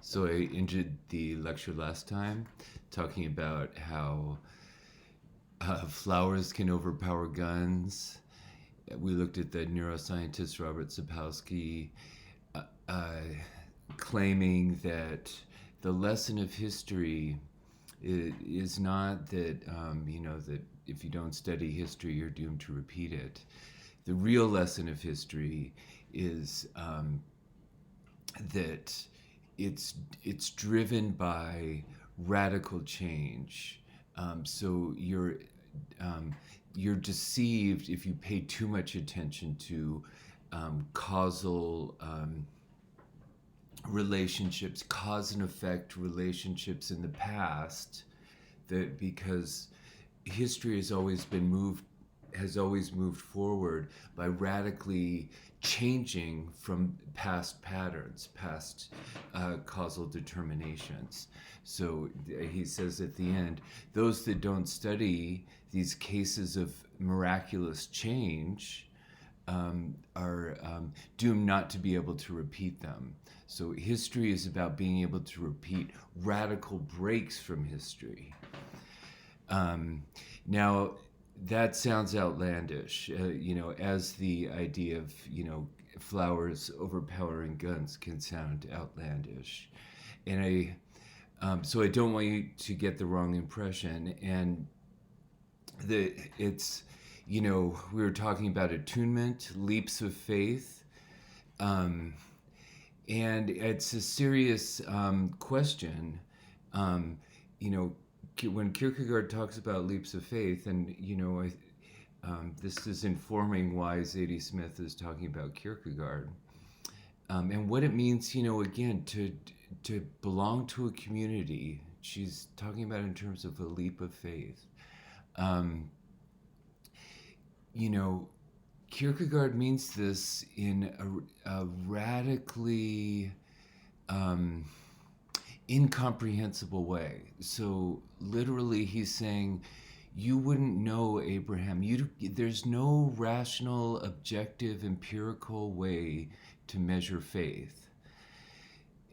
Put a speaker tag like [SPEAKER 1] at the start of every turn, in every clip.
[SPEAKER 1] So I ended the lecture last time talking about how flowers can overpower guns. We looked at the neuroscientist Robert Sapolsky uh, uh, claiming that the lesson of history is not that that if you don't study history, you're doomed to repeat it. The real lesson of history is that it's driven by radical change. So you're deceived if you pay too much attention to causal relationships, cause and effect relationships in the past. That because history has always moved forward by radically changing from past patterns, past causal determinations. So he says at the end, those that don't study these cases of miraculous change are doomed not to be able to repeat them. So history is about being able to repeat radical breaks from history. Now, that sounds outlandish, as the idea of, flowers overpowering guns can sound outlandish. So I don't want you to get the wrong impression. And it's, we were talking about attunement, leaps of faith. And it's a serious question. You know, when Kierkegaard talks about leaps of faith, and this is informing why Zadie Smith is talking about Kierkegaard, and what it means, again, to belong to a community. She's talking about it in terms of a leap of faith. Um, you know, Kierkegaard means this in a radically um, incomprehensible way. So literally, he's saying, you wouldn't know Abraham. There's no rational, objective, empirical way to measure faith,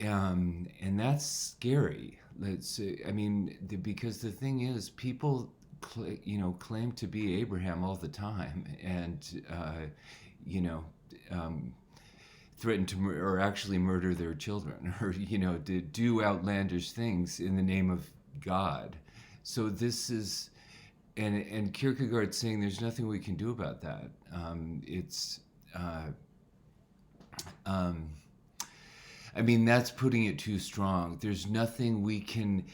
[SPEAKER 1] and that's scary. Because the thing is, people, claim to be Abraham all the time, and you know, um, threaten to or actually murder their children, or to do outlandish things in the name of God. So this is, and Kierkegaard saying there's nothing we can do about that. It's um, that's putting it too strong. There's nothing we can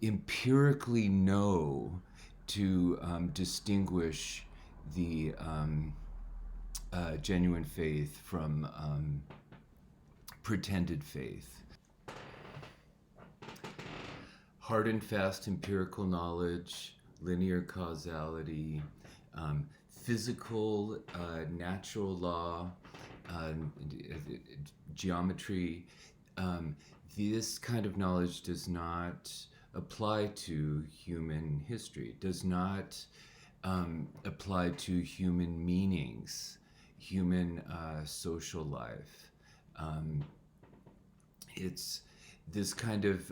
[SPEAKER 1] empirically know to distinguish the genuine faith from pretended faith. Hard and fast empirical knowledge, linear causality, physical, natural law, uh, geometry. This kind of knowledge does not apply to human history, does not apply to human meanings, human social life. It's this kind of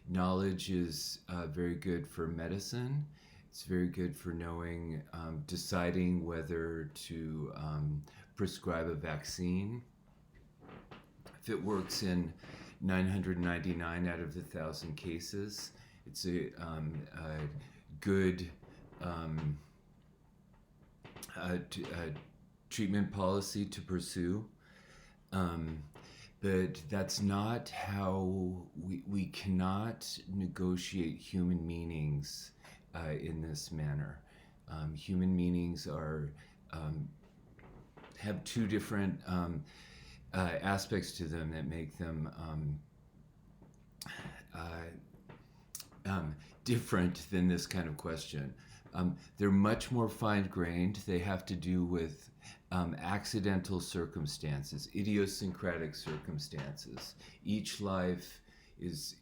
[SPEAKER 1] knowledge is very good for medicine. It's very good for knowing, deciding whether to prescribe a vaccine. If it works in 999 out of 1,000 cases, it's a good um, treatment policy to pursue. Um, but that's not how we cannot negotiate human meanings in this manner. Human meanings um, have two different aspects to them that make them different than this kind of question. They're much more fine-grained. They have to do with accidental circumstances, idiosyncratic circumstances. Each life is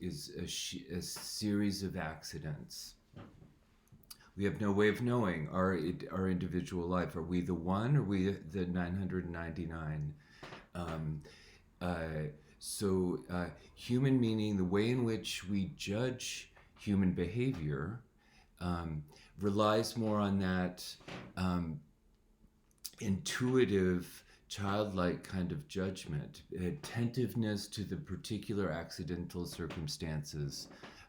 [SPEAKER 1] a series of accidents. We have no way of knowing our individual life. Are we the one, or are we the 999? Um, uh, Human meaning the way in which we judge human behavior um, relies more on that um, intuitive, childlike kind of judgment, attentiveness to the particular accidental circumstances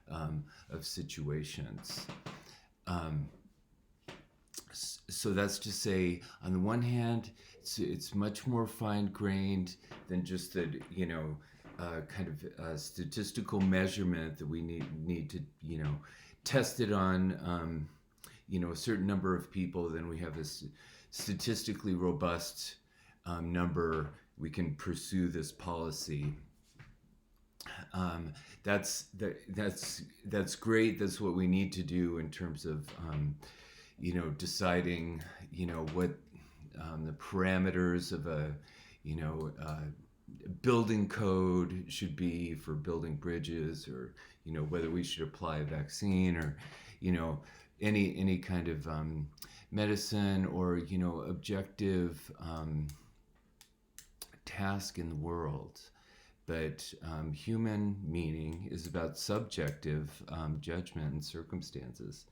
[SPEAKER 1] of situations. Um, so that's to say, on the one hand, it's much more fine-grained than just the kind of statistical measurement that we need to test it on a certain number of people. Then we have this statistically robust number. We can pursue this policy. That's great. That's what we need to do in terms of deciding what the parameters of a building code should be for building bridges, or whether we should apply a vaccine, or any kind of medicine, or objective task in the world. But human meaning is about subjective judgment and circumstances.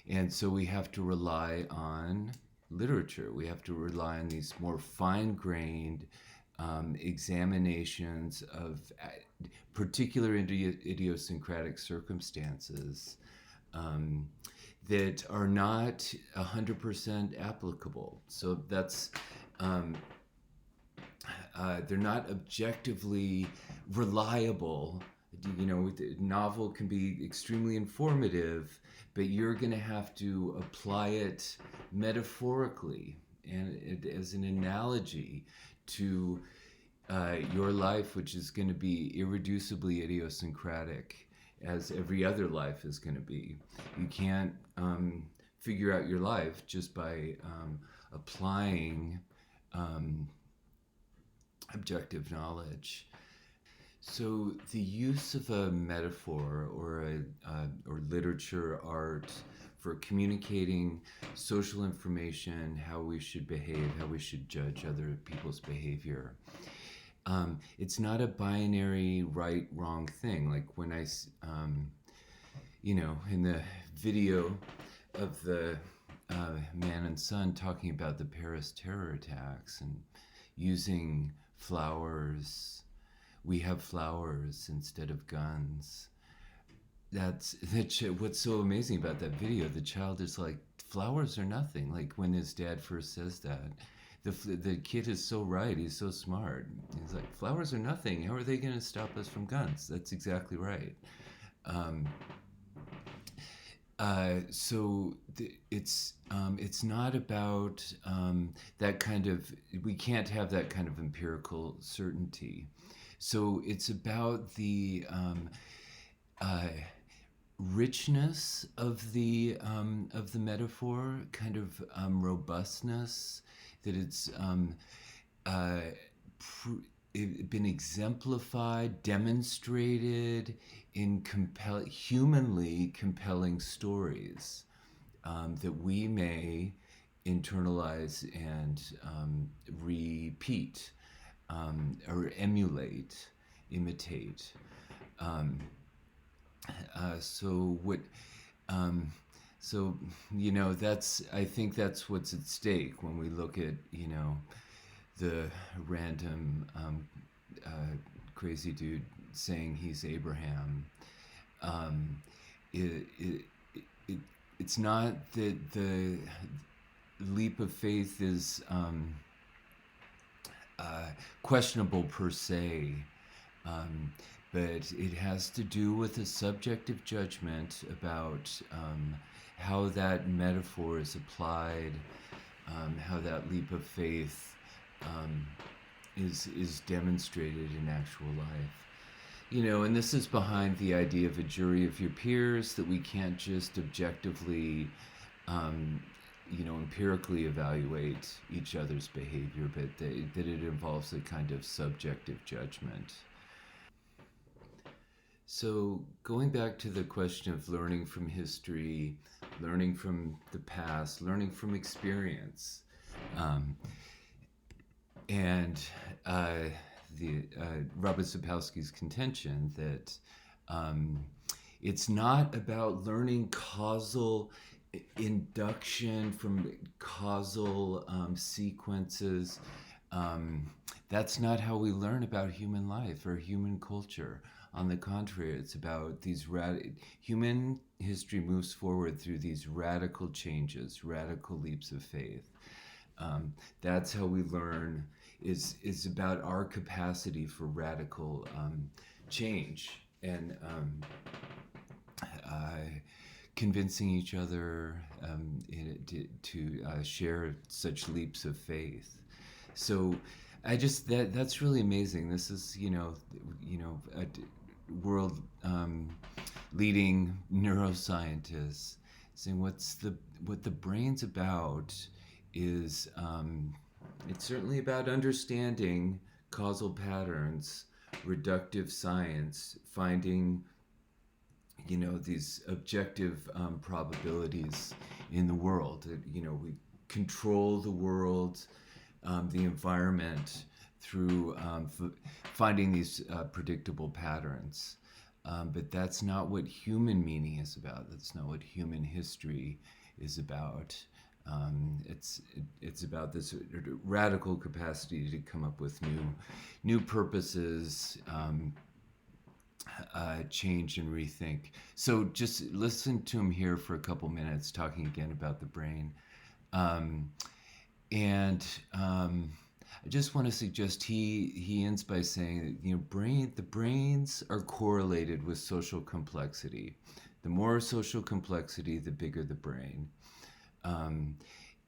[SPEAKER 1] And so we have to rely on literature. We have to rely on these more fine-grained examinations of particular idiosyncratic circumstances that are not 100% applicable. So that's they're not objectively reliable. The novel can be extremely informative, but you're going to have to apply it metaphorically and as an analogy to your life, which is going to be irreducibly idiosyncratic, as every other life is going to be. You can't figure out your life just by applying objective knowledge. So the use of a metaphor or literature, art, for communicating social information, how we should behave, how we should judge other people's behavior. It's not a binary right-wrong thing. Like when I, in the video of the man and son talking about the Paris terror attacks and using flowers. We have flowers instead of guns. That's what's so amazing about that video. The child is like, flowers are nothing. Like when his dad first says that, the kid is so right. He's so smart. He's like, flowers are nothing. How are they going to stop us from guns? That's exactly right. It's not about that kind of, we can't have that kind of empirical certainty. So it's about the richness of the metaphor, kind of robustness, that it's been exemplified, demonstrated in humanly compelling stories that we may internalize and repeat or emulate, imitate. I think that's what's at stake when we look at the random crazy dude saying he's Abraham. It's not that the leap of faith is questionable per se, but it has to do with a subjective judgment about how that metaphor is applied, how that leap of faith is demonstrated in actual life. And this is behind the idea of a jury of your peers, that we can't just objectively empirically evaluate each other's behavior, but that it involves a kind of subjective judgment. So going back to the question of learning from history, learning from the past, learning from experience, and Robert Sapolsky's contention that um, it's not about learning causal induction from causal sequences. Um, that's not how we learn about human life or human culture. On the contrary, it's about these human history moves forward through these radical changes, radical leaps of faith. That's how we learn. Is about our capacity for radical change and uh, convincing each other to share such leaps of faith. So I just that's really amazing. This is a world leading neuroscientists saying what the brain's about is it's certainly about understanding causal patterns, reductive science, finding these objective probabilities in the world. We control the world, the environment through finding these predictable patterns. But that's not what human meaning is about. That's not what human history is about. It's about this radical capacity to come up with new purposes, change and rethink. So just listen to him here for a couple minutes talking again about the brain. And I just want to suggest he ends by saying that the brains are correlated with social complexity. The more social complexity, the bigger the brain.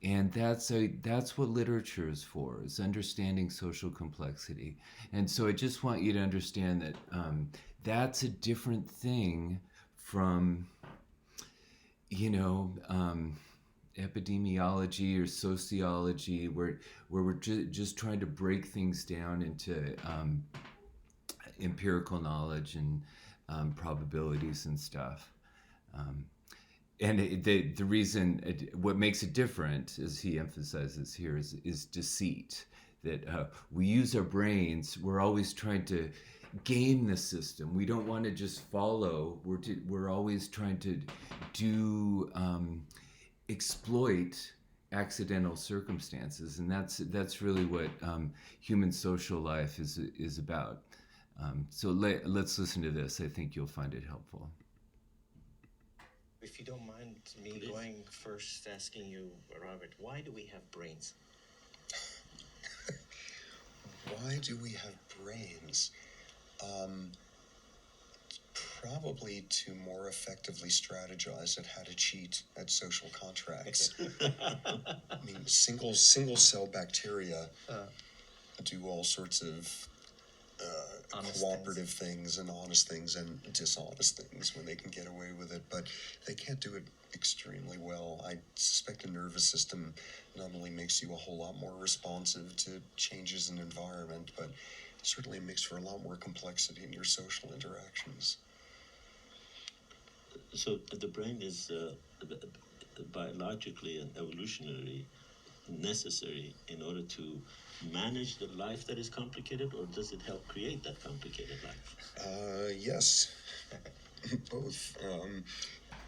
[SPEAKER 1] And that's what literature is for, is understanding social complexity. And so I just want you to understand that that's a different thing from epidemiology or sociology, where we're just trying to break things down into empirical knowledge and probabilities and stuff. And the reason, what makes it different, as he emphasizes here, is deceit. That we use our brains. We're always trying to game the system. We don't want to just follow. We're always trying to do exploit accidental circumstances, and that's really what human social life is about. So let's listen to this. I think you'll find it helpful.
[SPEAKER 2] If you don't mind me
[SPEAKER 3] Please.
[SPEAKER 2] going first, asking you, Robert, why do we have brains?
[SPEAKER 3] Why do we have brains? Probably to more effectively strategize at how to cheat at social contracts. I mean, single cell bacteria do all sorts of cooperative things and honest things and dishonest things when they can get away with it, but they can't do it extremely well. I suspect a nervous system not only makes you a whole lot more responsive to changes in environment, but certainly makes for a lot more complexity in your social interactions.
[SPEAKER 4] So the brain is biologically and evolutionarily necessary in order to manage the life that is complicated, or does it help create that complicated life?
[SPEAKER 3] Yes, both,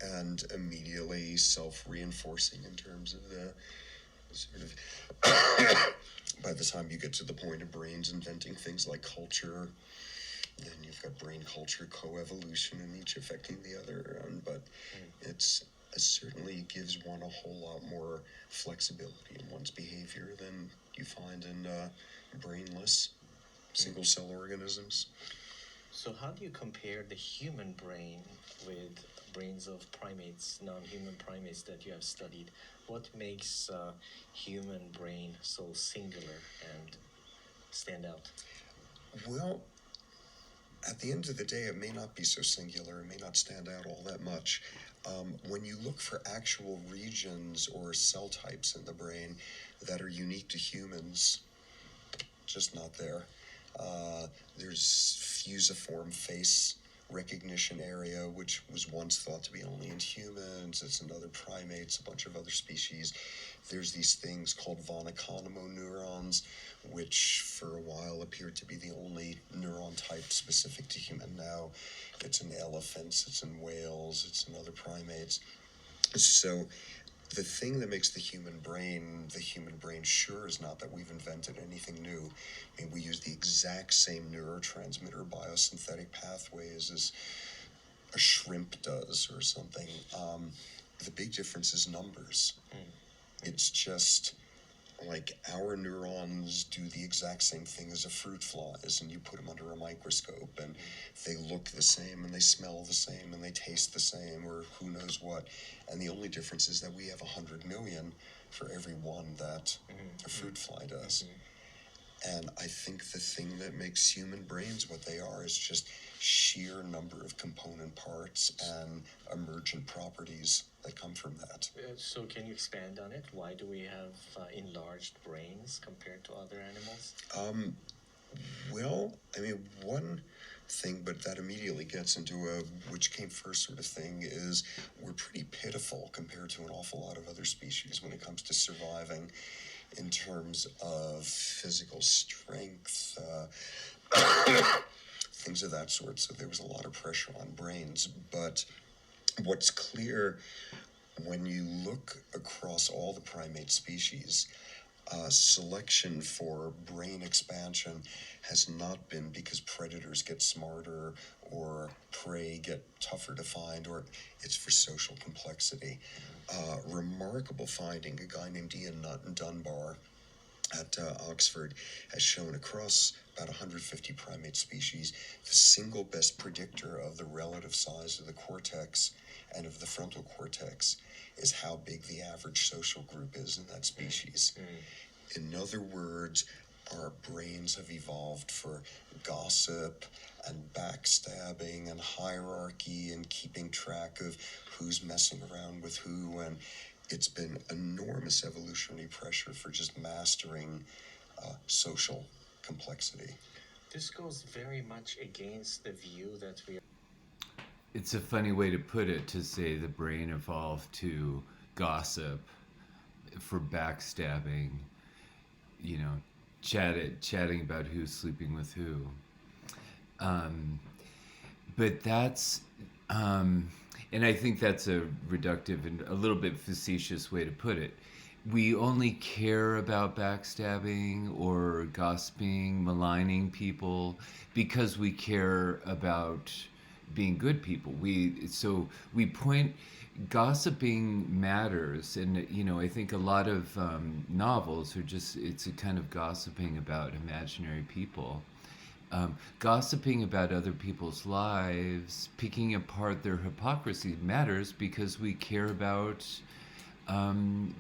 [SPEAKER 3] and immediately self-reinforcing in terms of the sort of by the time you get to the point of brains inventing things like culture, then you've got brain culture coevolution and each affecting the other, but it certainly gives one a whole lot more flexibility in one's behavior than you find in brainless single cell organisms.
[SPEAKER 2] So how do you compare the human brain with brains of primates, non-human primates that you have studied? What makes human brain so singular and stand out?
[SPEAKER 3] Well, at the end of the day, it may not be so singular, it may not stand out all that much. When you look for actual regions or cell types in the brain that are unique to humans, just not there. There's fusiform face, recognition area, which was once thought to be only in humans. It's in other primates, a bunch of other species. There's these things called von Economo neurons, which for a while appeared to be the only neuron type specific to human. Now it's in elephants, it's in whales, it's in other primates. So the thing that makes the human brain sure is not that we've invented anything new. I mean, we use the exact same neurotransmitter biosynthetic pathways as a shrimp does or something. The big difference is numbers. It's just like our neurons do the exact same thing as a fruit fly's, and you put them under a microscope and they look the same and they smell the same and they taste the same, or who knows what. And the only difference is that we have 100 million for every one that a fruit fly does. And I think the thing that makes human brains what they are is just sheer number of component parts and emergent properties that come from that.
[SPEAKER 2] So can you expand on it? Why do we have enlarged brains compared to other animals?
[SPEAKER 3] Well, I mean, one thing, but that immediately gets into which came first sort of thing, is we're pretty pitiful compared to an awful lot of other species when it comes to surviving in terms of physical strength, things of that sort. So there was a lot of pressure on brains. But what's clear when you look across all the primate species, selection for brain expansion has not been because predators get smarter or prey get tougher to find, or it's for social complexity. Remarkable finding, a guy named Ian Dunbar at Oxford has shown across about 150 primate species, the single best predictor of the relative size of the cortex and of the frontal cortex is how big the average social group is in that species. In other words, our brains have evolved for gossip and backstabbing and hierarchy and keeping track of who's messing around with who, and it's been enormous evolutionary pressure for just mastering social complexity.
[SPEAKER 2] This goes very much against the view that we
[SPEAKER 1] It's a funny way to put it, to say the brain evolved to gossip, for backstabbing, you know, chatting about who's sleeping with who. But that's, and I think that's a reductive and a little bit facetious way to put it. We only care about backstabbing or gossiping, maligning people because we care about being good people. Gossiping matters, and you know, I think a lot of novels are just, it's a kind of gossiping about imaginary people. Gossiping about other people's lives, picking apart their hypocrisy matters because we care about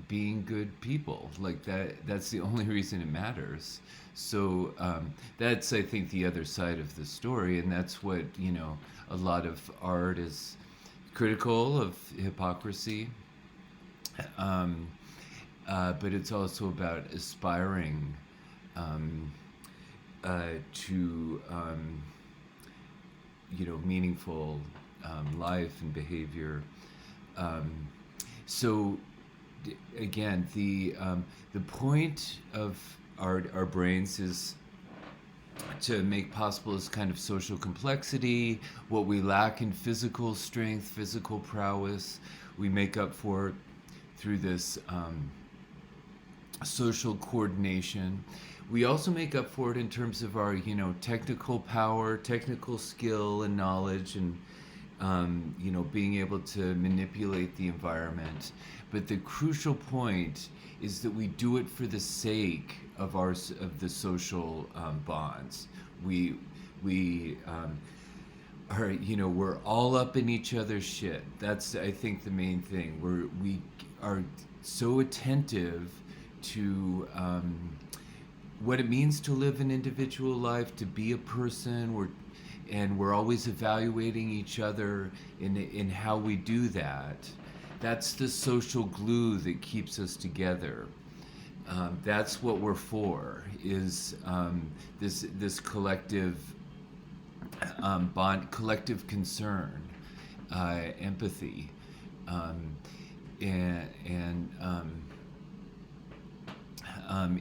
[SPEAKER 1] being good people. Like that's the only reason it matters. So that's, I think, the other side of the story, and that's what, you know, a lot of art is critical of hypocrisy, but it's also about aspiring to you know, meaningful life and behavior. So again, the point of our brains is to make possible this kind of social complexity. What we lack in physical strength, physical prowess, we make up for it through this social coordination. We also make up for it in terms of our, you know, technical power, technical skill and knowledge, and you know, being able to manipulate the environment. But the crucial point is that we do it for the sake of the social bonds. We are, you know, we're all up in each other's shit. That's, I think, the main thing. We are so attentive to what it means to live an individual life, to be a person. We're always evaluating each other in how we do that. That's the social glue that keeps us together. That's what we're for, is this collective bond, collective concern, empathy, and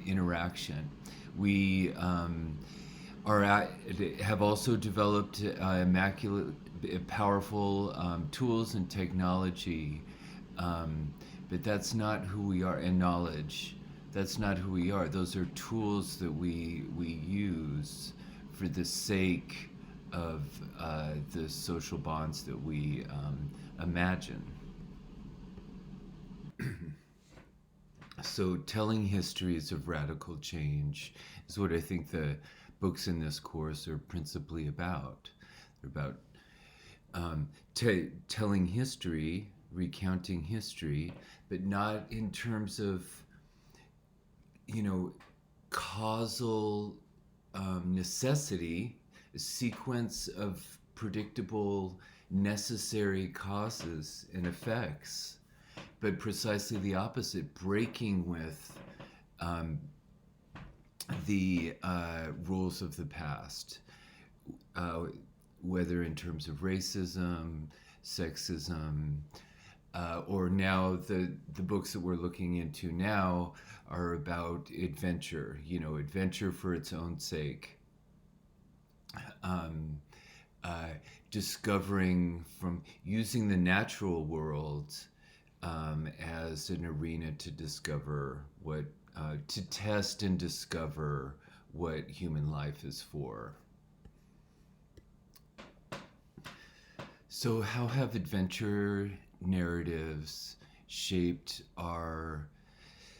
[SPEAKER 1] interaction. We have also developed immaculate, powerful tools and technology, but that's not who we are. And knowledge, that's not who we are. Those are tools that we use for the sake of the social bonds that we imagine. So telling histories of radical change is what I think the books in this course are principally about. They're about telling history, recounting history, but not in terms of, causal necessity, a sequence of predictable, necessary causes and effects, but precisely the opposite, breaking with the rules of the past, whether in terms of racism, sexism, or now the books that we're looking into now are about adventure, adventure for its own sake. Discovering from using the natural world as an arena to discover to test and discover what human life is for. So how have adventure narratives shaped our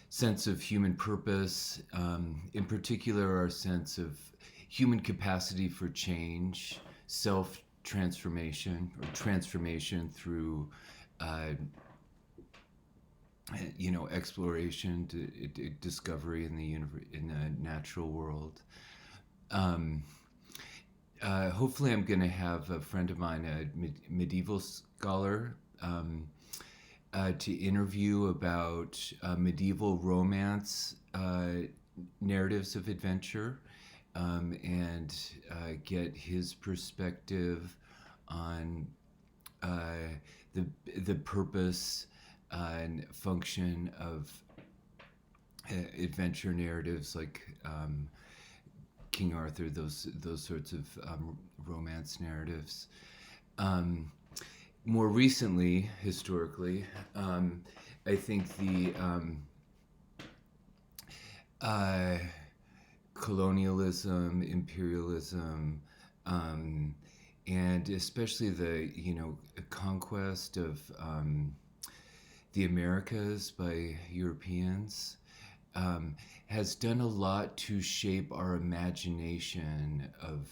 [SPEAKER 1] sense of human purpose, in particular our sense of human capacity for change, self-transformation, or transformation through exploration, discovery in the natural world. Hopefully I'm going to have a friend of mine, a medieval scholar, to interview about medieval romance narratives of adventure, and get his perspective on the purpose and function of adventure narratives like King Arthur, those sorts of romance narratives. More recently, historically, I think the colonialism, imperialism, and especially the conquest of the Americas by Europeans has done a lot to shape our imagination of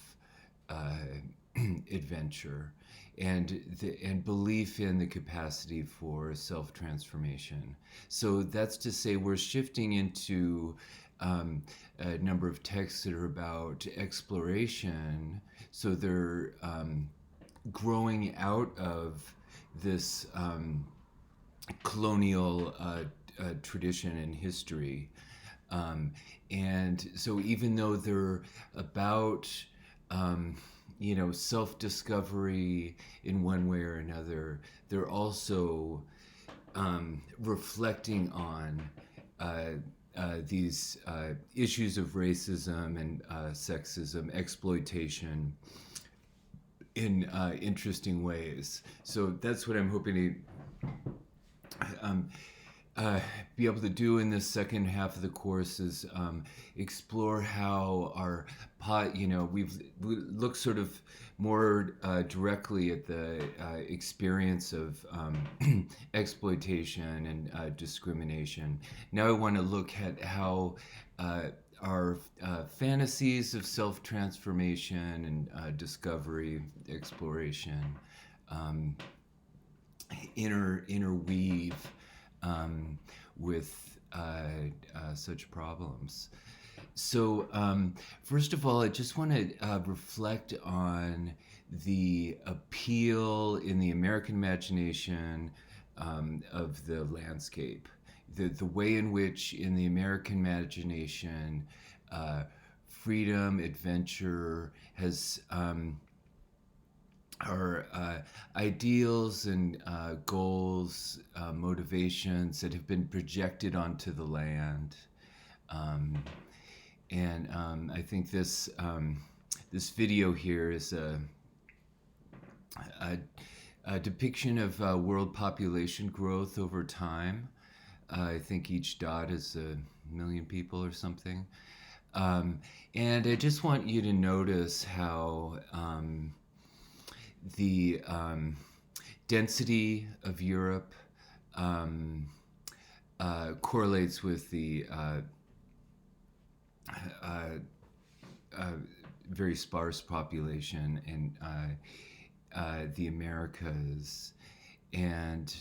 [SPEAKER 1] adventure and belief in the capacity for self-transformation. So that's to say we're shifting into a number of texts that are about exploration. So they're growing out of this colonial tradition and history. And so even though they're about, self-discovery in one way or another, they're also reflecting on these issues of racism and sexism, exploitation in interesting ways. So that's what I'm hoping to be able to do in this second half of the course is explore how our we've looked sort of more directly at the experience of exploitation and discrimination. Now I want to look at how our fantasies of self-transformation and discovery, exploration, interweave with such problems. So first of all, I just want to reflect on the appeal in the American imagination of the landscape, the way in which in the American imagination freedom, adventure has are ideals and goals, motivations that have been projected onto the land. Um, and I think this video here is a, a depiction of world population growth over time. I think each dot is 1 million people or something. Um, and I just want you to notice how the density of Europe correlates with the very sparse population in the Americas, and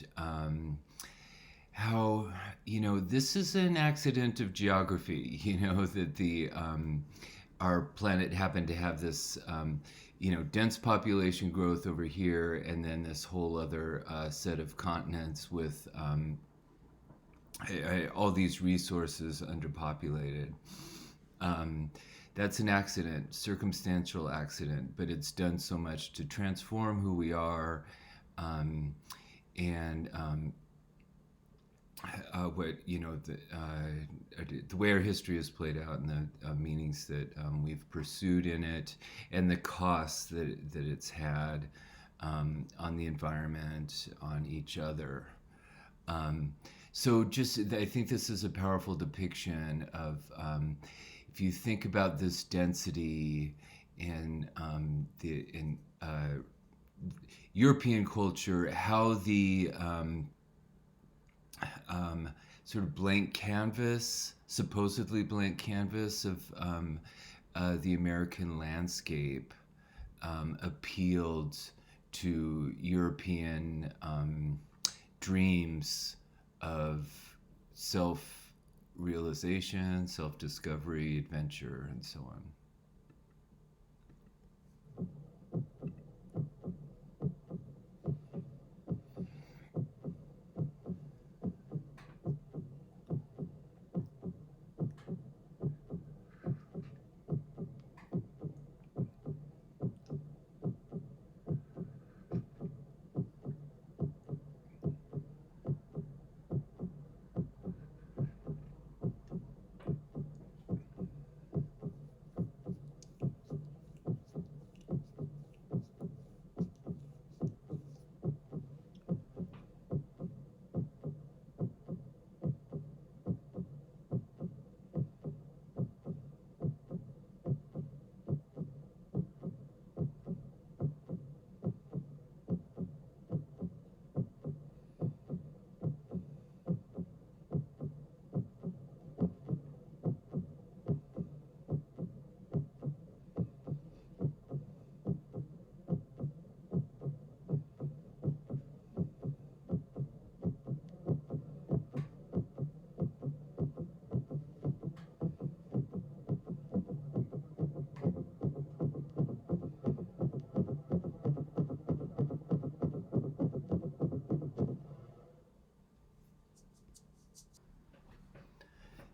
[SPEAKER 1] how, this is an accident of geography, that our planet happened to have this dense population growth over here, and then this whole other set of continents with all these resources underpopulated. That's an accident, circumstantial accident, but it's done so much to transform who we are, and what the way our history is played out, and the meanings that we've pursued in it, and the costs that it's had on the environment, on each other. So I think this is a powerful depiction of, if you think about this density in European culture, how the sort of blank canvas, supposedly blank canvas of the American landscape appealed to European dreams of self-realization, self-discovery, adventure, and so on.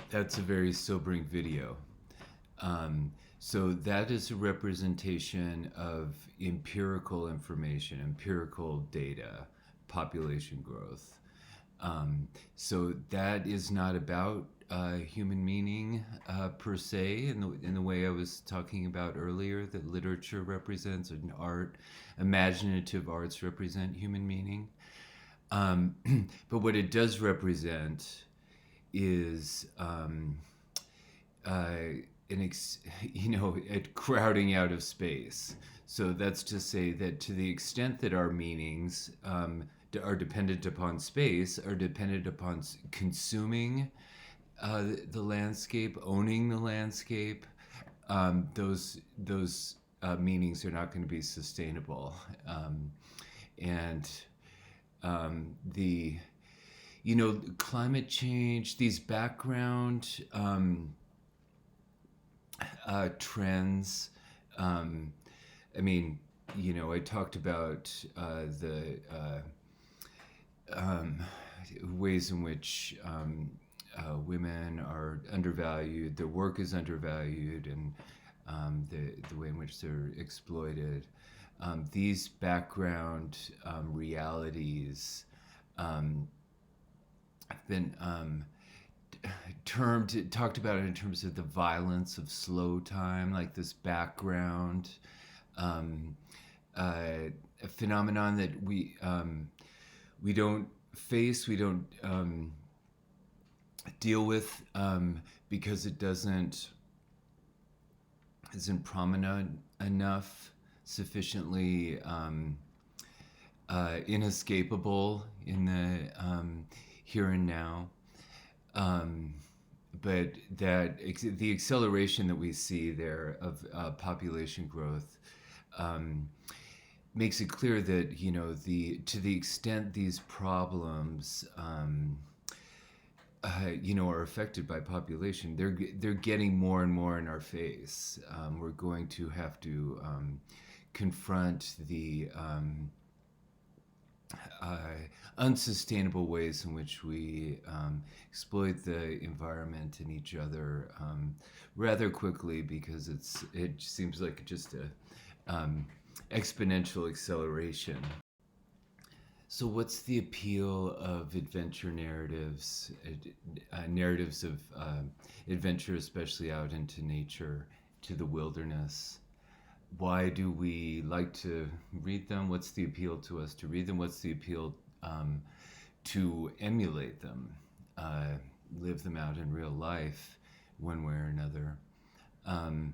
[SPEAKER 1] That's a very sobering video. So that is a representation of empirical information, empirical data, population growth. So that is not about human meaning per se, in the way I was talking about earlier, that literature represents, and art, imaginative arts represent human meaning. But what it does represent is a crowding out of space. So that's to say that to the extent that our meanings are dependent upon space, are dependent upon consuming the landscape, owning the landscape, those meanings are not going to be sustainable. And climate change, these background trends. I talked about the ways in which women are undervalued, their work is undervalued, and the way in which they're exploited. these background realities have been talked about in terms of the violence of slow time, like this background a phenomenon that we don't face, we don't deal with because it isn't prominent enough, sufficiently inescapable in the here and now. But the acceleration that we see there of population growth makes it clear that to the extent these problems are affected by population, they're getting more and more in our face. We're going to have to confront the unsustainable ways in which we exploit the environment and each other rather quickly, because it seems like just a exponential acceleration. So what's the appeal of adventure narratives, narratives of adventure, especially out into nature, to the wilderness? Why do we like to read them? What's the appeal to us to read them? What's the appeal to emulate them, live them out in real life one way or another? On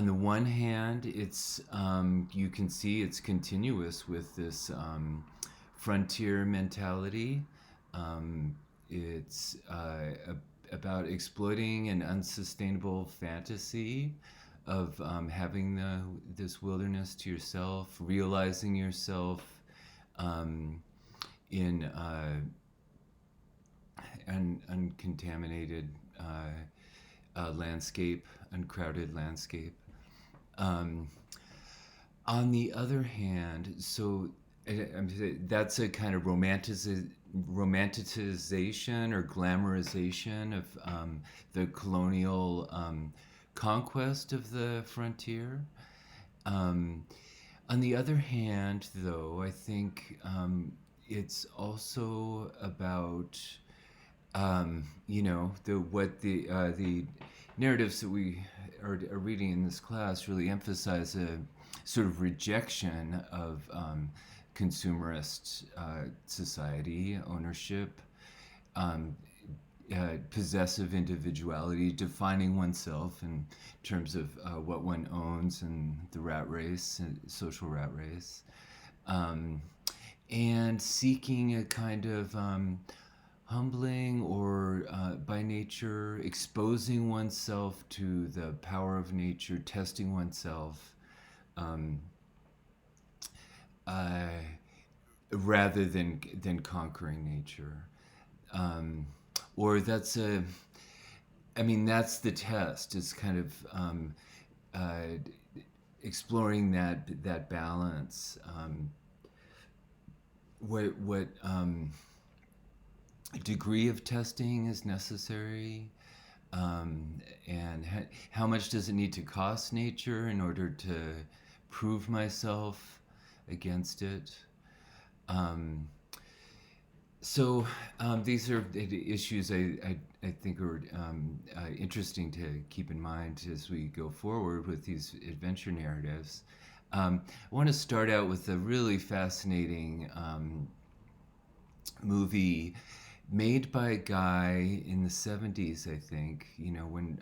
[SPEAKER 1] the one hand, it's you can see it's continuous with this frontier mentality. It's about exploiting an unsustainable fantasy of having this wilderness to yourself, realizing yourself in an uncontaminated landscape, uncrowded landscape. On the other hand, so that's a kind of romanticization or glamorization of the colonial conquest of the frontier. On the other hand, though, I think it's also about the narratives that we are reading in this class really emphasize a sort of rejection of consumerist society, ownership, possessive individuality, defining oneself in terms of what one owns and the rat race, social rat race, and seeking a kind of humbling or by nature exposing oneself to the power of nature, testing oneself, rather than conquering nature. Or that's the test. It's kind of exploring that balance. What degree of testing is necessary, and how much does it need to cost nature in order to prove myself against it? So these are issues I think are interesting to keep in mind as we go forward with these adventure narratives. I want to start out with a really fascinating movie made by a guy in the 70s, I think, when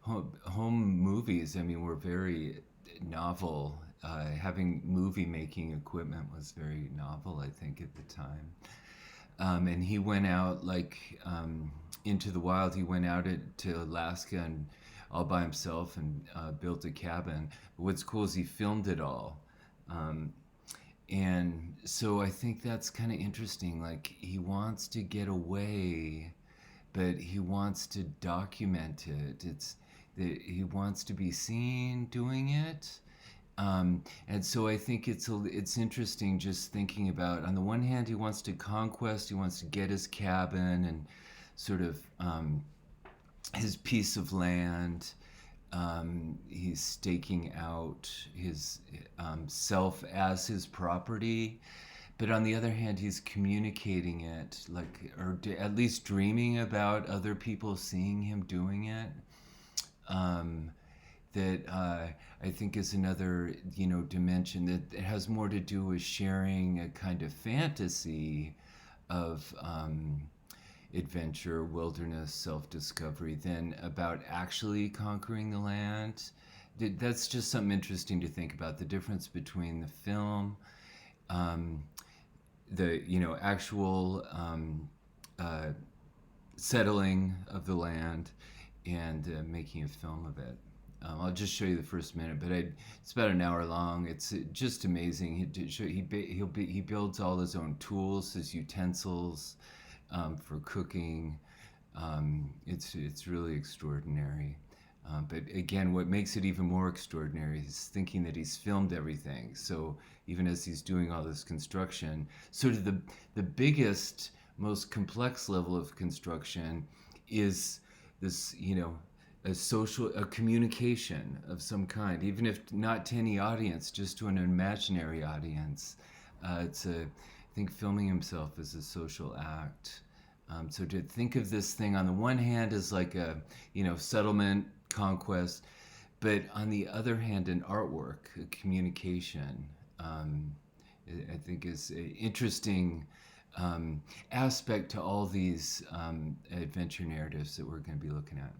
[SPEAKER 1] home movies, were very novel. Having movie-making equipment was very novel, I think, at the time. And he went out, into the wild. He went out to Alaska and all by himself and built a cabin. But what's cool is he filmed it all. And so I think that's kind of interesting. He wants to get away, but he wants to document it. He wants to be seen doing it. And so I think it's interesting just thinking about, on the one hand, he wants to conquest, he wants to get his cabin and sort of his piece of land, He's staking out his self as his property, but on the other hand, he's communicating it, like, or at least dreaming about other people seeing him doing it. Um, that I think is another, dimension that has more to do with sharing a kind of fantasy of adventure, wilderness, self-discovery than about actually conquering the land. That's just something interesting to think about, the difference between the film, um, the actual uh, settling of the land, and making a film of it. I'll just show you the first minute, but it's about an hour long. It's just amazing. He builds all his own tools, his utensils for cooking. It's really extraordinary. But again, what makes it even more extraordinary is thinking that he's filmed everything. So even as he's doing all this construction, sort of the biggest, most complex level of construction is this, a communication of some kind, even if not to any audience, just to an imaginary audience. I think filming himself is a social act. So to think of this thing on the one hand as like a, settlement, conquest, but on the other hand, an artwork, a communication, I think is an interesting aspect to all these adventure narratives that we're going to be looking at.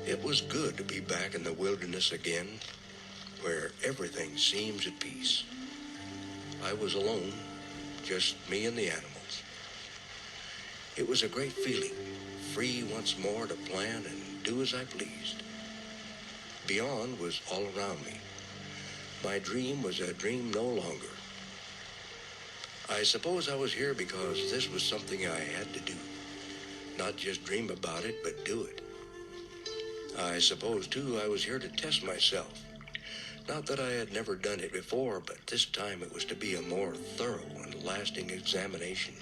[SPEAKER 5] It was good to be back in the wilderness again, where everything seems at peace. I was alone, just me and the animals. It was a great feeling, free once more to plan and do as I pleased. Beyond was all around me. My dream was a dream no longer. I suppose I was here because this was something I had to do. Not just dream about it, but do it. I suppose, too, I was here to test myself. Not that I had never done it before, but this time it was to be a more thorough and lasting examination.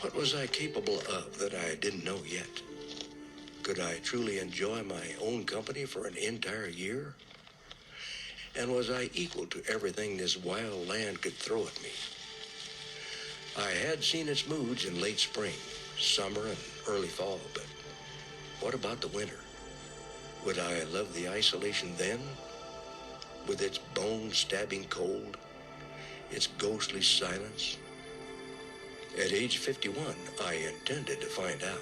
[SPEAKER 5] What was I capable of that I didn't know yet? Could I truly enjoy my own company for an entire year? And was I equal to everything this wild land could throw at me? I had seen its moods in late spring, summer, and early fall, but what about the winter? Would I love the isolation then? With its bone-stabbing cold, its ghostly silence? At age 51, I intended to find out.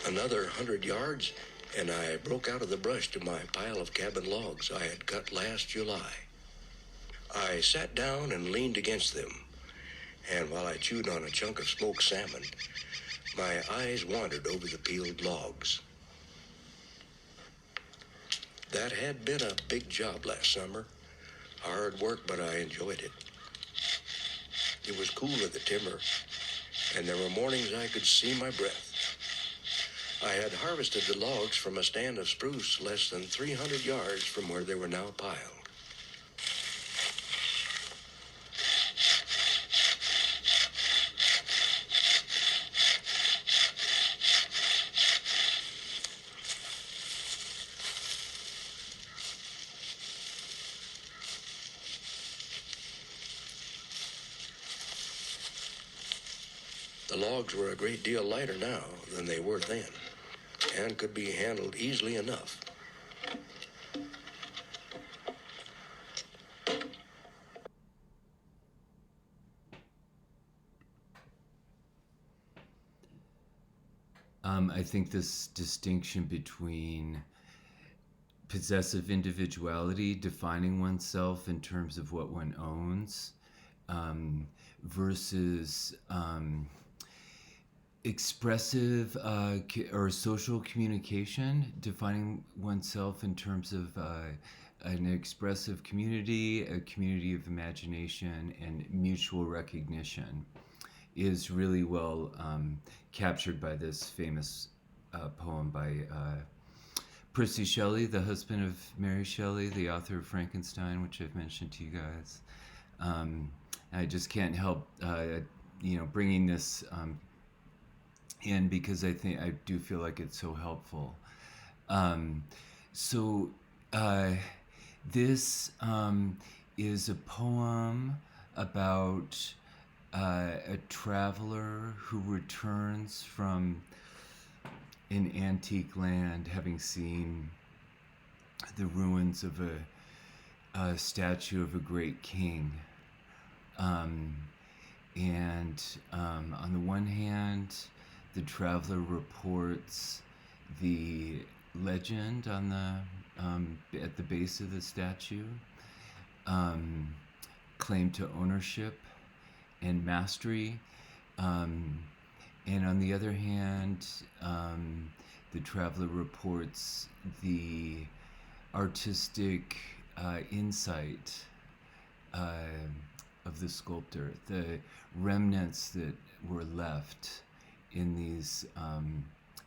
[SPEAKER 5] Another 100 yards, and I broke out of the brush to my pile of cabin logs I had cut last July. I sat down and leaned against them, and while I chewed on a chunk of smoked salmon, my eyes wandered over the peeled logs. That had been a big job last summer. Hard work, but I enjoyed it. It was cool in the timber, and there were mornings I could see my breath. I had harvested the logs from a stand of spruce less than 300 yards from where they were now piled. The logs were a great deal lighter now than they were then, and could be handled easily enough.
[SPEAKER 1] I think this distinction between possessive individuality, defining oneself in terms of what one owns, versus expressive or social communication, defining oneself in terms of an expressive community, a community of imagination, and mutual recognition, is really well captured by this famous poem by Percy Shelley, the husband of Mary Shelley, the author of Frankenstein, which I've mentioned to you guys. I just can't help, bringing this in because I do feel like it's so helpful. This is a poem about a traveler who returns from an antique land, having seen the ruins of a statue of a great king. On the one hand, the traveler reports the legend on at the base of the statue, claim to ownership and mastery. And on the other hand, the traveler reports the artistic insight of the sculptor, the remnants that were left in these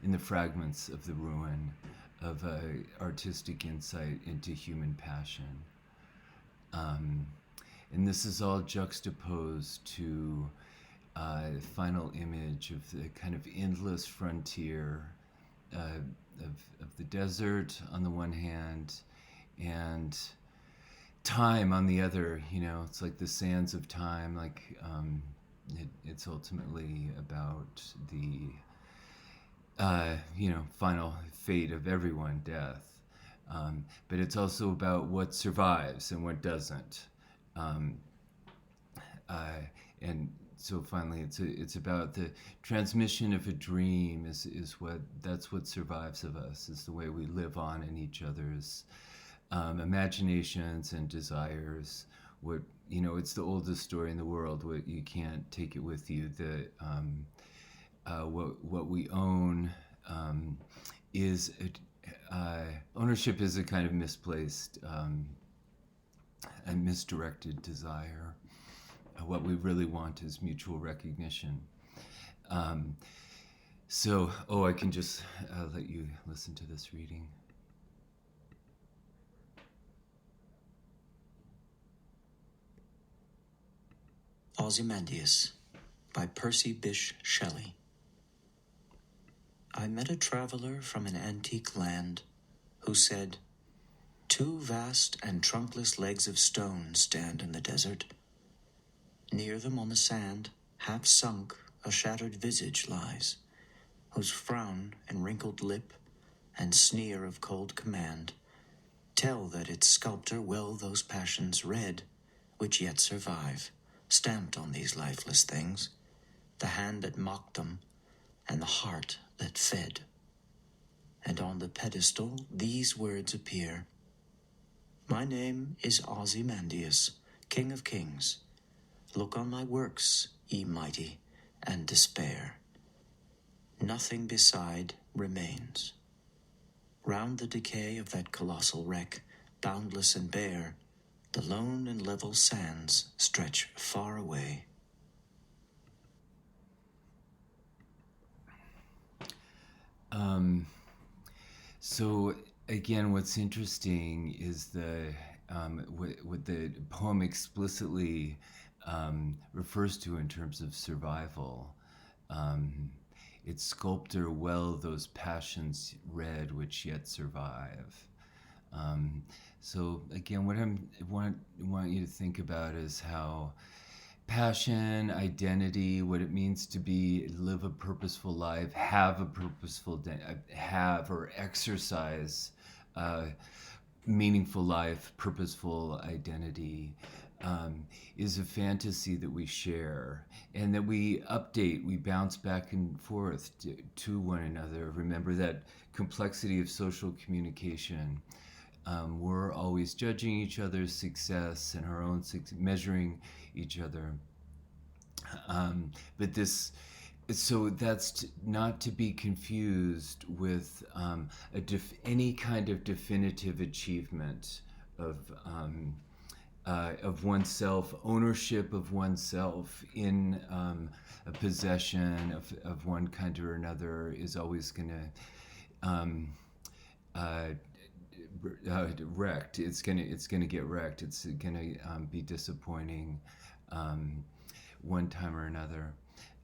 [SPEAKER 1] in the fragments of the ruin of artistic insight into human passion. And this is all juxtaposed to the final image of the kind of endless frontier of the desert on the one hand, and time on the other. It's like the sands of time. Like it's ultimately about the final fate of everyone, death. But it's also about what survives and what doesn't. And so finally, it's about the transmission of a dream. That's what survives of us. Is the way we live on in each other's imaginations and desires. It's the oldest story in the world. What you can't take it with you. What we own is ownership is a kind of misplaced and misdirected desire. What we really want is mutual recognition. I can just let you listen to this reading.
[SPEAKER 6] Ozymandias by Percy Bysshe Shelley. I met a traveler from an antique land who said, "Two vast and trunkless legs of stone stand in the desert. Near them on the sand, half sunk, a shattered visage lies, whose frown and wrinkled lip and sneer of cold command tell that its sculptor well those passions read which yet survive, stamped on these lifeless things, the hand that mocked them and the heart that fed. And on the pedestal these words appear: My name is Ozymandias, King of Kings. Look on my works, ye mighty, and despair. Nothing beside remains. Round the decay of that colossal wreck, boundless and bare, the lone and level sands stretch far away.
[SPEAKER 1] So again, what's interesting is what the poem explicitly refers to in terms of survival. Its sculptor well those passions read which yet survive. So again, what I want you to think about is how passion, identity, what it means to live a purposeful life, have a purposeful have or exercise meaningful life, purposeful identity, is a fantasy that we share and that we update, we bounce back and forth to one another. Remember that complexity of social communication. We're always judging each other's success and our own measuring each other. So that's not to be confused with any kind of definitive achievement of of oneself, ownership of oneself in a possession of one kind or another is always going to wrecked. It's gonna get wrecked. It's gonna be disappointing one time or another.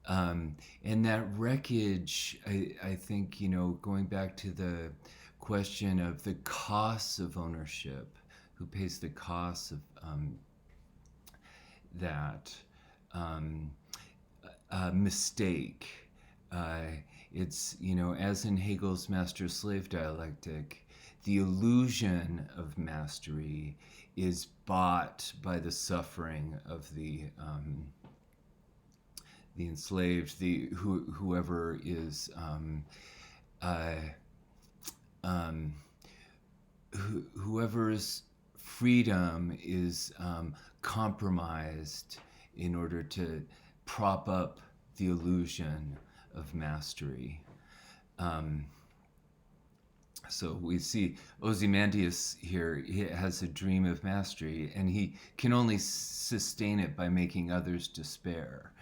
[SPEAKER 1] And that wreckage, I think, going back to the question of the costs of ownership, who pays the costs of that mistake. It's, as in Hegel's master-slave dialectic, the illusion of mastery is bought by the suffering of the enslaved, whoever is whoever's freedom is compromised in order to prop up the illusion of mastery. So we see Ozymandias here, he has a dream of mastery, and he can only sustain it by making others despair.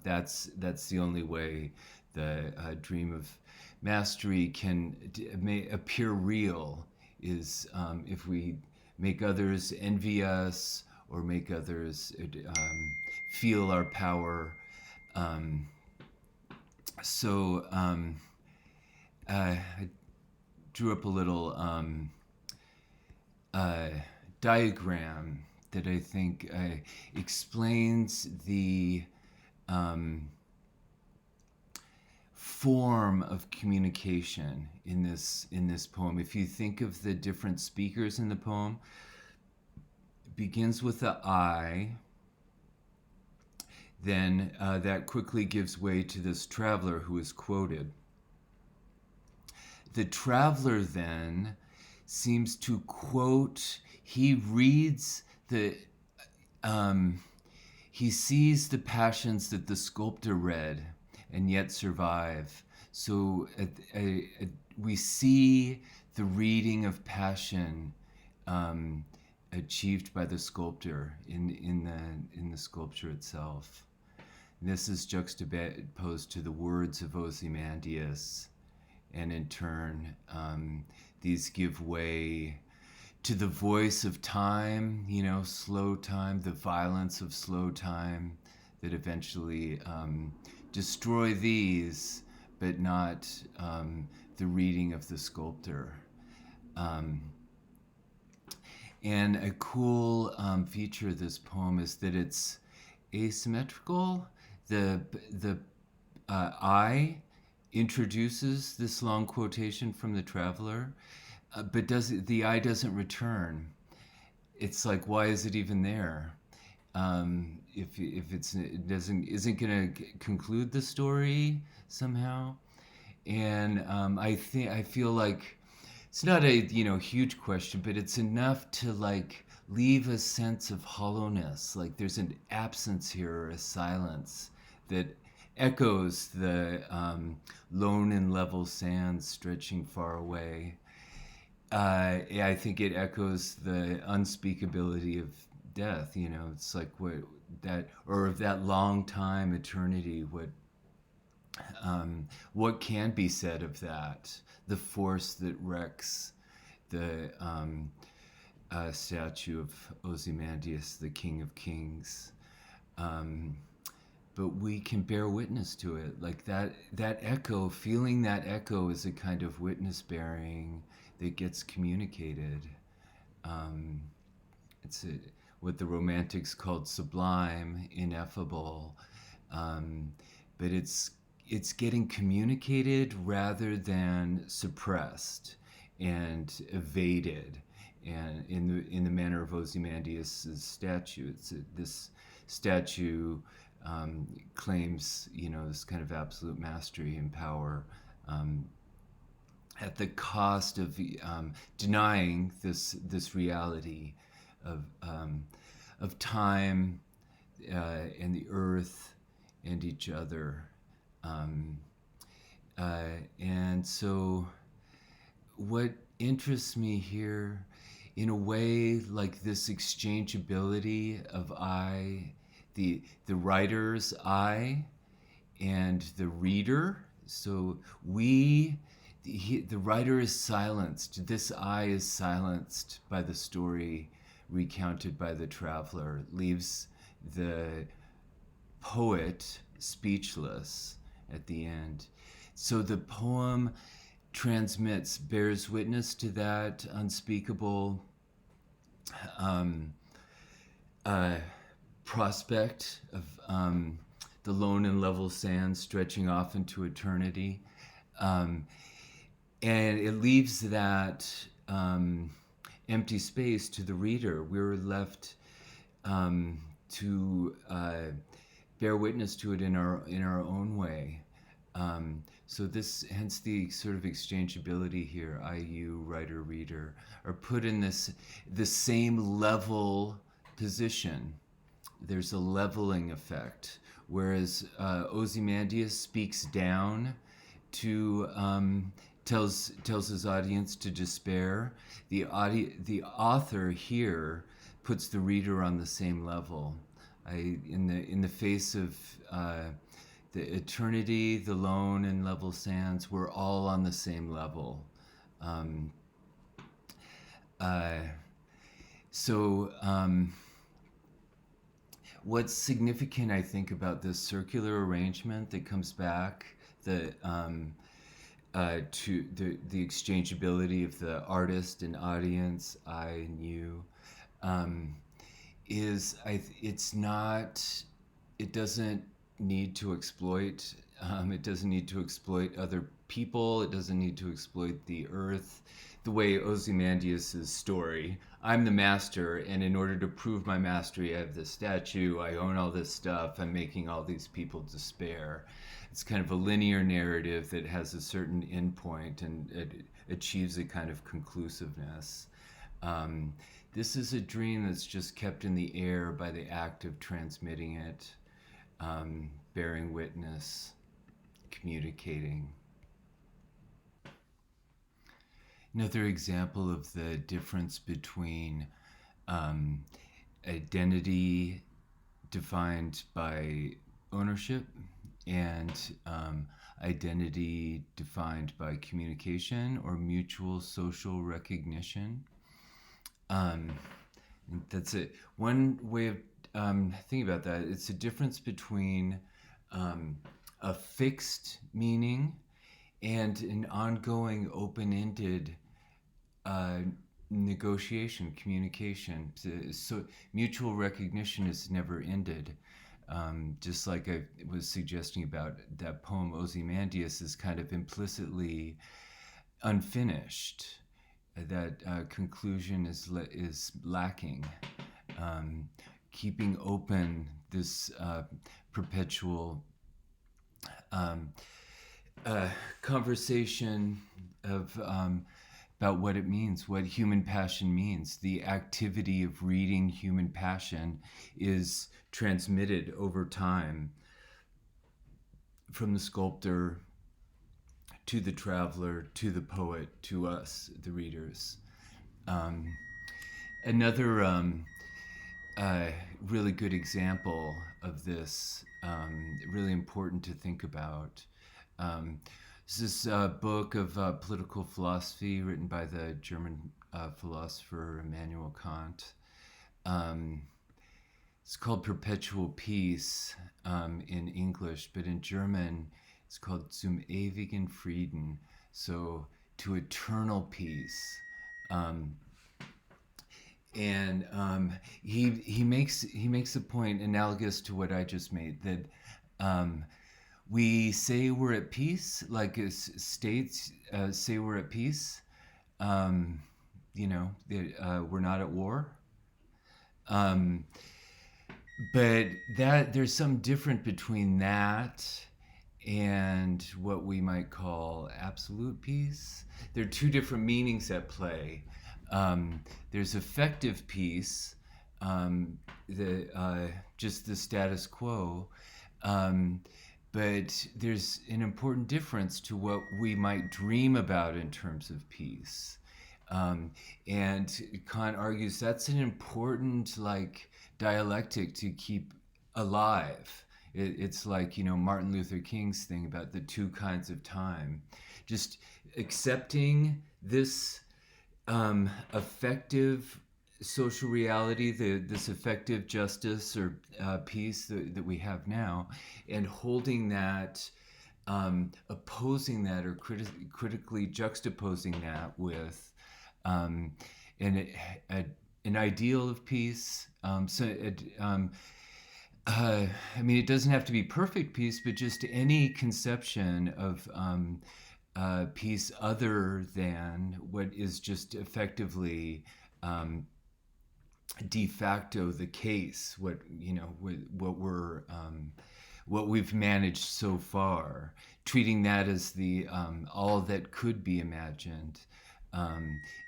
[SPEAKER 1] That's the only way the dream of mastery may appear real, is if we make others envy us or make others feel our power. I drew up a little diagram that I think explains the form of communication in this poem. If you think of the different speakers in the poem, it begins with the I, then that quickly gives way to this traveler who is quoted. The traveler then seems to quote, he reads he sees the passions that the sculptor read and yet survive. So we see the reading of passion achieved by the sculptor in the sculpture itself. And this is juxtaposed to the words of Ozymandias, and in turn, these give way to the voice of time, slow time, the violence of slow time that eventually destroy these, but not the reading of the sculptor. And a cool feature of this poem is that it's asymmetrical. The I introduces this long quotation from the traveler, but the I doesn't return. It's like, why is it even there? If isn't going to conclude the story somehow, and I feel like it's not a huge question, but it's enough to leave a sense of hollowness. Like there's an absence here, or a silence that echoes the lone and level sands stretching far away. I think it echoes the unspeakability of death. It's like of that long time, eternity. What can be said of that? The force that wrecks the statue of Ozymandias, the King of Kings. But we can bear witness to it. Like that echo, feeling that echo is a kind of witness bearing that gets communicated. It's what the Romantics called sublime, ineffable, but it's getting communicated rather than suppressed and evaded. And in the manner of Ozymandias' statue, this statue claims this kind of absolute mastery and power at the cost of denying this reality of time and the earth and each other. And so what interests me here in a way, like this exchangeability of I, the writer's I, and the reader. So the writer is silenced. This I is silenced by the story recounted by the traveler, leaves the poet speechless at the end. So the poem bears witness to that unspeakable prospect of the lone and level sand stretching off into eternity. And it leaves that empty space to the reader. We're left to bear witness to it in our own way. So hence the sort of exchangeability here, I, you, writer, reader, are put in the same level position. There's a leveling effect, whereas Ozymandias speaks down to tells his audience to despair. The author here puts the reader on the same level. In the face of the eternity, the lone and level sands, we're all on the same level. What's significant, I think, about this circular arrangement that comes back, to the exchangeability of the artist and audience, I and you, it doesn't need to exploit. It doesn't need to exploit other people. It doesn't need to exploit the earth. The way Ozymandias' story, I'm the master, and in order to prove my mastery, I have this statue, I own all this stuff, I'm making all these people despair. It's kind of a linear narrative that has a certain endpoint and it achieves a kind of conclusiveness. This is a dream that's just kept in the air by the act of transmitting it, bearing witness, communicating. Another example of the difference between identity defined by ownership and identity defined by communication or mutual social recognition. That's it. One way of thinking about that, it's a difference between a fixed meaning and an ongoing open-ended negotiation, communication. So mutual recognition is never ended. Just like I was suggesting about that poem, Ozymandias is kind of implicitly unfinished. That conclusion is lacking. Keeping open this perpetual conversation of about what it means, what human passion means. The activity of reading human passion is transmitted over time from the sculptor to the traveler, to the poet, to us, the readers. Another really good example of this, really important to think about, this is a book of political philosophy written by the German philosopher Immanuel Kant. It's called Perpetual Peace in English, but in German it's called Zum ewigen Frieden, so to eternal peace. And he makes a point analogous to what I just made, that we say we're at peace, like as states say we're at peace. We're not at war. But there's some difference between that and what we might call absolute peace. There are two different meanings at play. There's effective peace, just the status quo, but there's an important difference to what we might dream about in terms of peace. And Kant argues that's an important like dialectic to keep alive. It's like, Martin Luther King's thing about the two kinds of time. Just accepting this effective social reality, this effective justice or peace that we have now, and holding that, opposing that, or critically juxtaposing that with an ideal of peace. I mean, it doesn't have to be perfect peace, but just any conception of peace other than what is just effectively de facto the case. What we've managed so far, treating that as the all that could be imagined.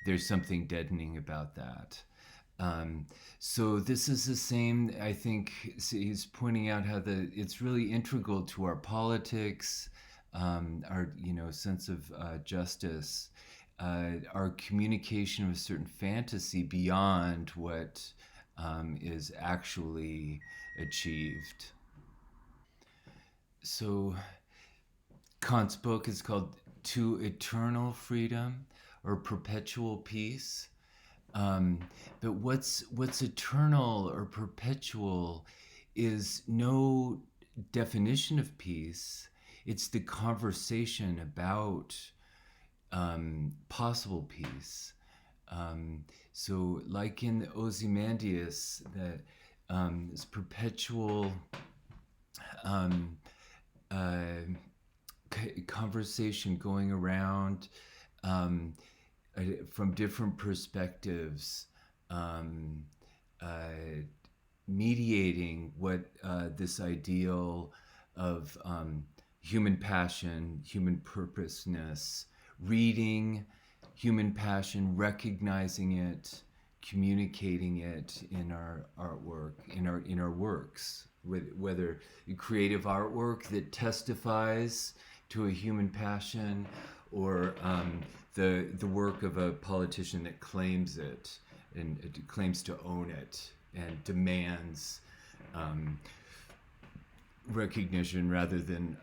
[SPEAKER 1] There's something deadening about that. So this is the same, I think he's pointing out how it's really integral to our politics, our sense of justice, our communication of a certain fantasy beyond what is actually achieved. So Kant's book is called To Eternal Freedom or Perpetual Peace. But what's eternal or perpetual is no definition of peace. It's the conversation about possible peace. So like in Ozymandias, that this perpetual conversation going around from different perspectives, mediating what this ideal of human passion, human purposeness, reading human passion, recognizing it, communicating it in our artwork, in our works, whether creative artwork that testifies to a human passion, or the work of a politician that claims it and it claims to own it and demands recognition rather than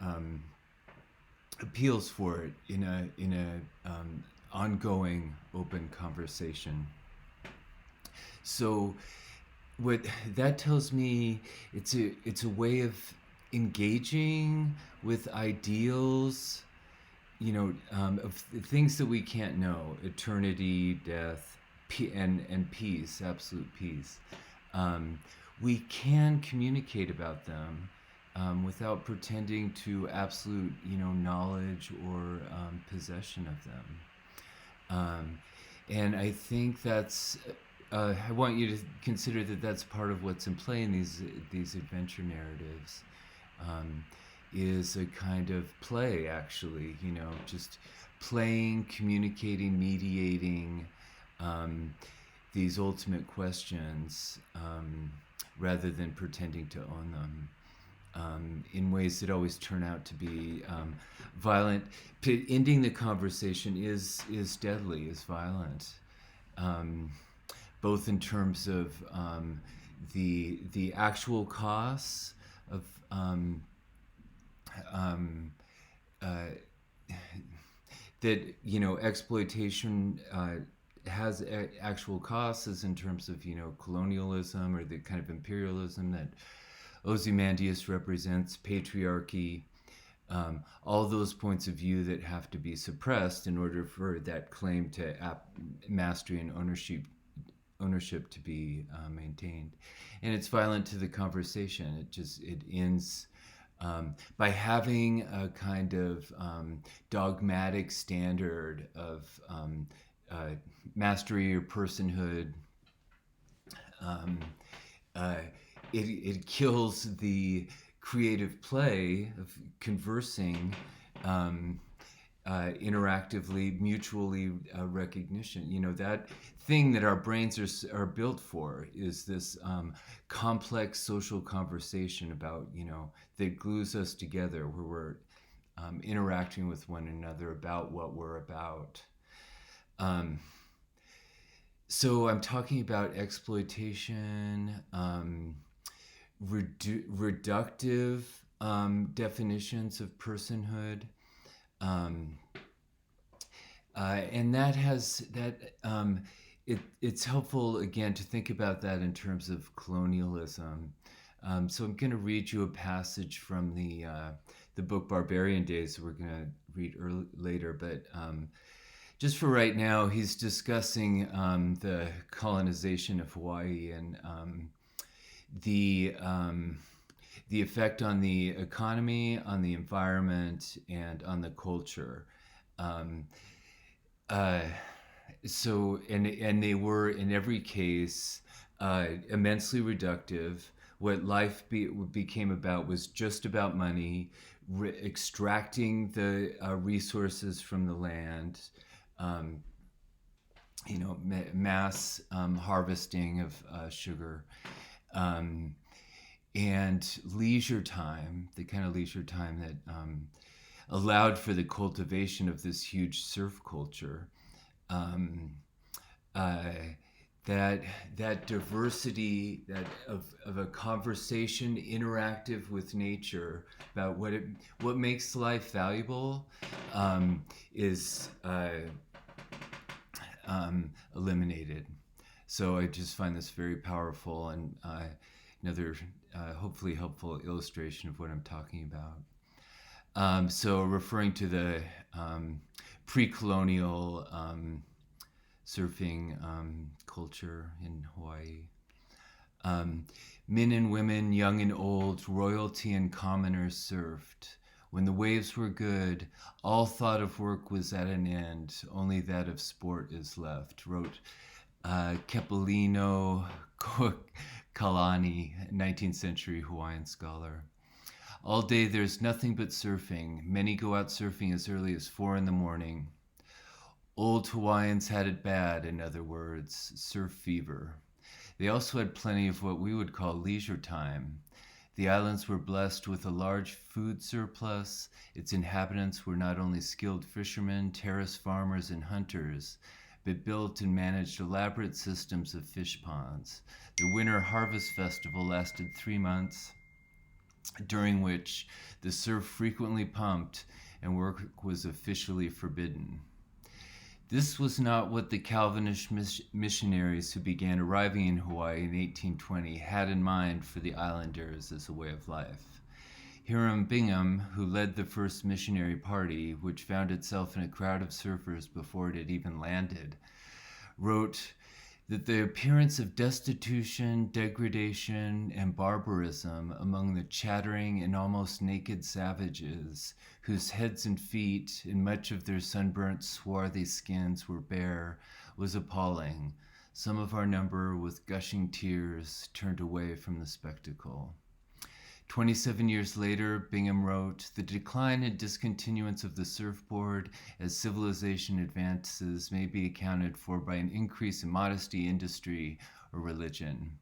[SPEAKER 1] appeals for it in a ongoing open conversation. So what that tells me, it's a way of engaging with ideals, of things that we can't know: eternity, death, and peace, absolute peace. We can communicate about them without pretending to absolute, knowledge or possession of them. And I think that's. I want you to consider that that's part of what's in play in these adventure narratives. Is a kind of play, actually, just playing, communicating, mediating these ultimate questions, rather than pretending to own them, in ways that always turn out to be violent. Ending the conversation is deadly, is violent, both in terms of the actual costs of that exploitation has actual costs, as in terms of colonialism, or the kind of imperialism that Ozymandias represents, patriarchy, all those points of view that have to be suppressed in order for that claim to mastery and ownership to be maintained. And it's violent to the conversation. It ends by having a kind of dogmatic standard of mastery or personhood. It kills the creative play of conversing interactively, mutually recognition. That thing that our brains are built for is this complex social conversation about, that glues us together, where we're interacting with one another about what we're about. So I'm talking about exploitation, reductive definitions of personhood, um, and it's helpful again to think about that in terms of colonialism. So I'm going to read you a passage from the book Barbarian Days that we're going to read later, but just for right now, he's discussing the colonization of Hawaii and the the effect on the economy, on the environment, and on the culture. Um, uh, and they were in every case immensely reductive. What became about was just about money, extracting the resources from the land, um, mass harvesting of sugar, um, and leisure time, the kind of leisure time that allowed for the cultivation of this huge surf culture. Um, uh, that diversity of a conversation interactive with nature about what makes life valuable is eliminated. So I just find this very powerful and another hopefully helpful illustration of what I'm talking about. So referring to the pre-colonial surfing culture in Hawaii. Men and women, young and old, royalty and commoners surfed. When the waves were good, all thought of work was at an end, only that of sport is left, wrote Kepolino Kalani, 19th century Hawaiian scholar. All day there's nothing but surfing. Many go out surfing as early as 4 a.m. Old Hawaiians had it bad, in other words, surf fever. They also had plenty of what we would call leisure time. The islands were blessed with a large food surplus. Its inhabitants were not only skilled fishermen, terrace farmers, and hunters, but built and managed elaborate systems of fish ponds. The Winter Harvest Festival lasted 3 months, during which the surf frequently pumped and work was officially forbidden. This was not what the Calvinist missionaries who began arriving in Hawaii in 1820 had in mind for the islanders as a way of life. Hiram Bingham, who led the first missionary party, which found itself in a crowd of surfers before it had even landed, wrote that the appearance of destitution, degradation, and barbarism among the chattering and almost naked savages, whose heads and feet and much of their sunburnt, swarthy skins were bare, was appalling. Some of our number, with gushing tears, turned away from the spectacle. 27 years later, Bingham wrote, the decline and discontinuance of the surfboard as civilization advances may be accounted for by an increase in modesty, industry, or religion.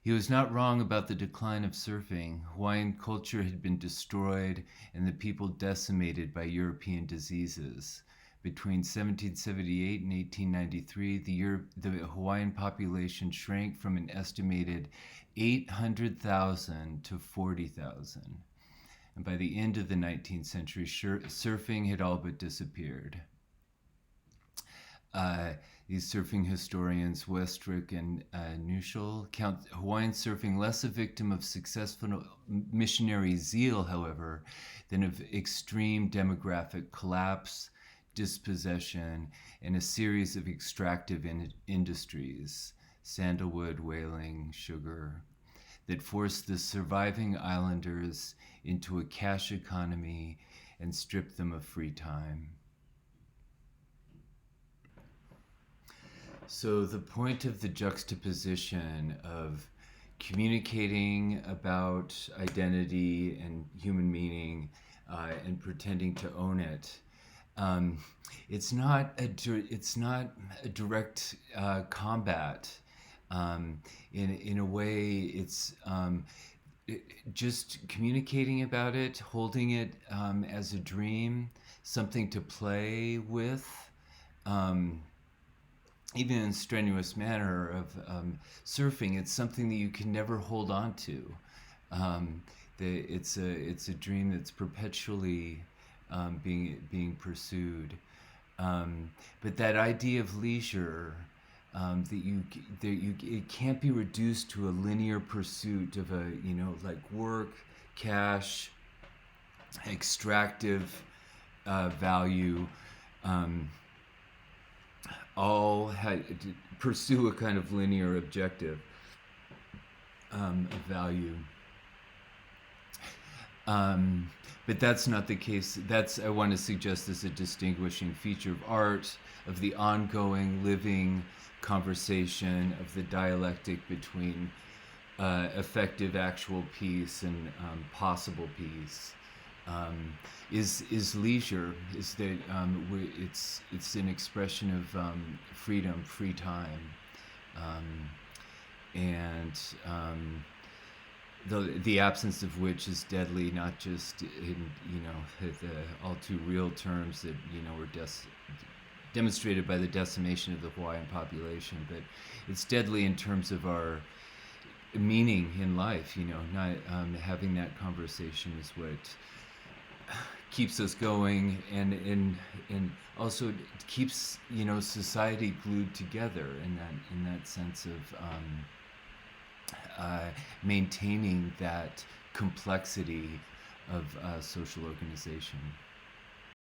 [SPEAKER 1] He was not wrong about the decline of surfing. Hawaiian culture had been destroyed and the people decimated by European diseases. Between 1778 and 1893, the Hawaiian population shrank from an estimated 800,000 to 40,000. And by the end of the 19th century, surfing had all but disappeared. These surfing historians, Westrick and Nuschel, count Hawaiian surfing less a victim of successful missionary zeal, however, than of extreme demographic collapse, dispossession, and a series of extractive industries, sandalwood, whaling, sugar, that forced the surviving islanders into a cash economy and stripped them of free time. So the point of the juxtaposition of communicating about identity and human meaning and pretending to own it, it's not a direct combat. In a way, it's just communicating about it, holding it as a dream, something to play with. even in a strenuous manner of surfing, it's something that you can never hold on to. It's a dream that's perpetually being pursued. But that idea of leisure, it can't be reduced to a linear pursuit of a, like work, cash, extractive value. All pursue a kind of linear objective of value. But that's not the case. I want to suggest as a distinguishing feature of art, of the ongoing, living conversation, of the dialectic between effective, actual peace and possible peace. Is leisure. Is that it's an expression of freedom, free time, and the absence of which is deadly, not just in the all too real terms that were demonstrated by the decimation of the Hawaiian population, but it's deadly in terms of our meaning in life. Not having that conversation is what keeps us going, and also keeps society glued together in that sense of maintaining that complexity of social organization.